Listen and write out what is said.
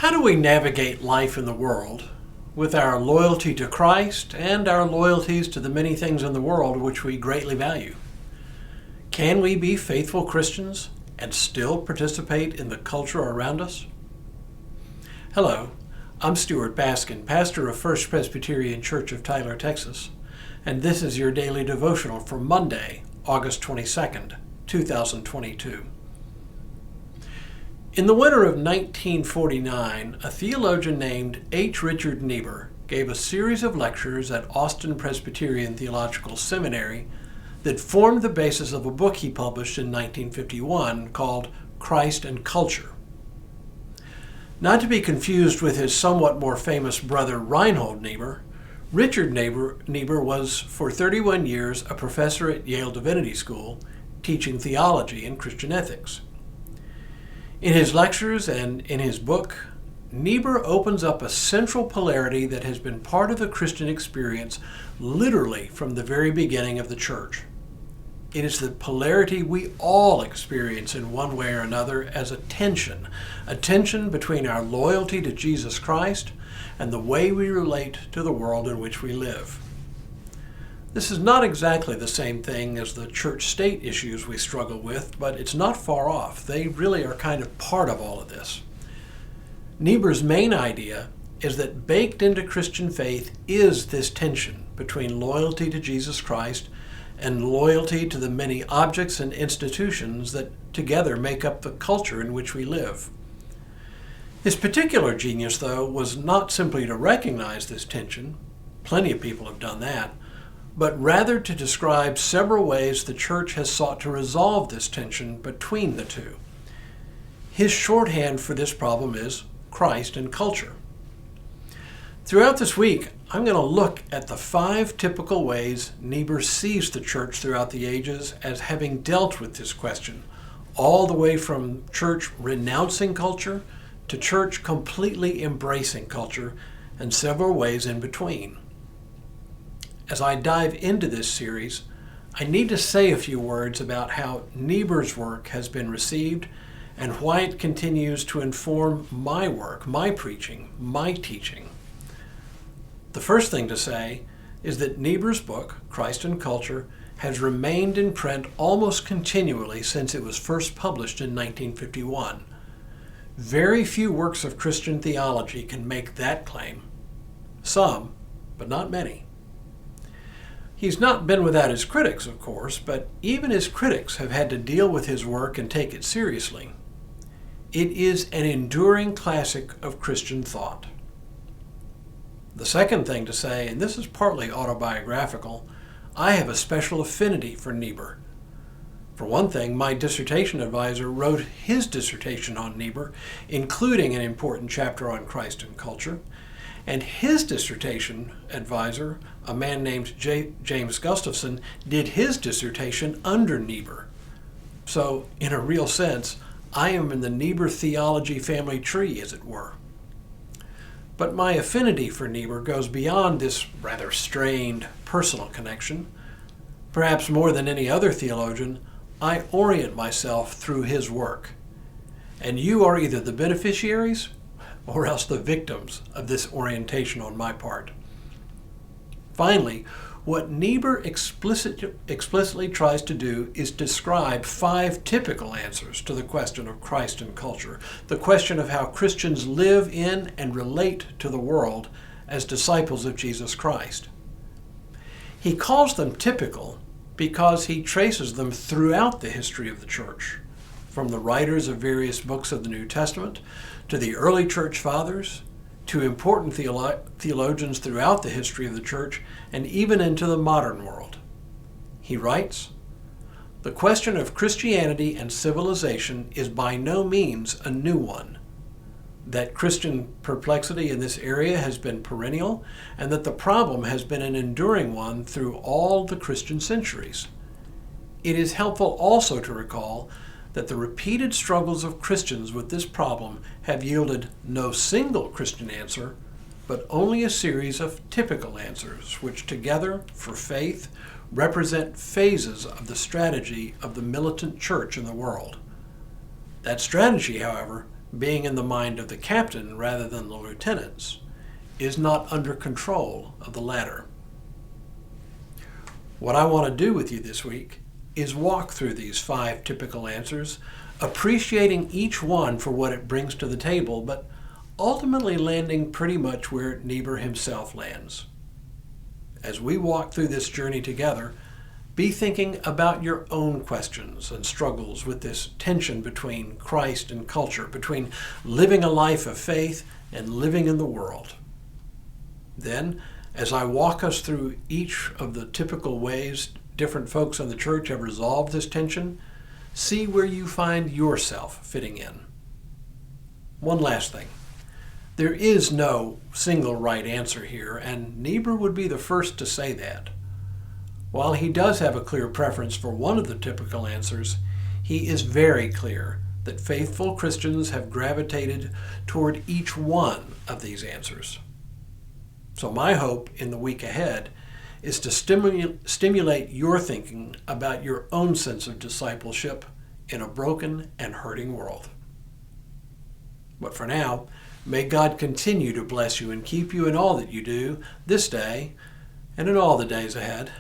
How do we navigate life in the world with our loyalty to Christ and our loyalties to the many things in the world which we greatly value? Can we be faithful Christians and still participate in the culture around us? Hello, I'm Stuart Baskin, pastor of First Presbyterian Church of Tyler, Texas, and this is your daily devotional for Monday, August 22nd, 2022. In the winter of 1949, a theologian named H. Richard Niebuhr gave a series of lectures at Austin Presbyterian Theological Seminary that formed the basis of a book he published in 1951 called Christ and Culture. Not to be confused with his somewhat more famous brother Reinhold Niebuhr, Richard Niebuhr was for 31 years a professor at Yale Divinity School, teaching theology and Christian ethics. In his lectures and in his book, Niebuhr opens up a central polarity that has been part of the Christian experience literally from the very beginning of the church. It is the polarity we all experience in one way or another as a tension between our loyalty to Jesus Christ and the way we relate to the world in which we live. This is not exactly the same thing as the church-state issues we struggle with, but it's not far off. They really are kind of part of all of this. Niebuhr's main idea is that baked into Christian faith is this tension between loyalty to Jesus Christ and loyalty to the many objects and institutions that together make up the culture in which we live. His particular genius, though, was not simply to recognize this tension, plenty of people have done that, but rather to describe several ways the church has sought to resolve this tension between the two. His shorthand for this problem is Christ and culture. Throughout this week, I'm going to look at the 5 typical ways Niebuhr sees the church throughout the ages as having dealt with this question, all the way from church renouncing culture to church completely embracing culture, and several ways in between. As I dive into this series, I need to say a few words about how Niebuhr's work has been received and why it continues to inform my work, my preaching, my teaching. The first thing to say is that Niebuhr's book, Christ and Culture, has remained in print almost continually since it was first published in 1951. Very few works of Christian theology can make that claim. Some, but not many. He's not been without his critics, of course, but even his critics have had to deal with his work and take it seriously. It is an enduring classic of Christian thought. The second thing to say, and this is partly autobiographical, I have a special affinity for Niebuhr. For one thing, my dissertation advisor wrote his dissertation on Niebuhr, including an important chapter on Christ and culture, and his dissertation advisor, a man named James Gustafson, did his dissertation under Niebuhr. So, in a real sense, I am in the Niebuhr theology family tree, as it were. But my affinity for Niebuhr goes beyond this rather strained personal connection. Perhaps more than any other theologian, I orient myself through his work. And you are either the beneficiaries or else the victims of this orientation on my part. Finally, what Niebuhr explicitly tries to do is describe 5 typical answers to the question of Christ and culture, the question of how Christians live in and relate to the world as disciples of Jesus Christ. He calls them typical because he traces them throughout the history of the church, from the writers of various books of the New Testament to the early church fathers, to important theologians throughout the history of the church, and even into the modern world. He writes, "The question of Christianity and civilization is by no means a new one. That Christian perplexity in this area has been perennial, and that the problem has been an enduring one through all the Christian centuries. It is helpful also to recall that the repeated struggles of Christians with this problem have yielded no single Christian answer, but only a series of typical answers, which together, for faith, represent phases of the strategy of the militant church in the world. That strategy, however, being in the mind of the captain rather than the lieutenants, is not under control of the latter. What I want to do with you this week is walk through these 5 typical answers, appreciating each one for what it brings to the table, but ultimately landing pretty much where Niebuhr himself lands. As we walk through this journey together, be thinking about your own questions and struggles with this tension between Christ and culture, between living a life of faith and living in the world. Then, as I walk us through each of the typical ways different folks in the church have resolved this tension, see where you find yourself fitting in. One last thing. There is no single right answer here, and Niebuhr would be the first to say that. While he does have a clear preference for one of the typical answers, he is very clear that faithful Christians have gravitated toward each one of these answers. So my hope in the week ahead is to stimulate your thinking about your own sense of discipleship in a broken and hurting world. But for now, may God continue to bless you and keep you in all that you do this day and in all the days ahead.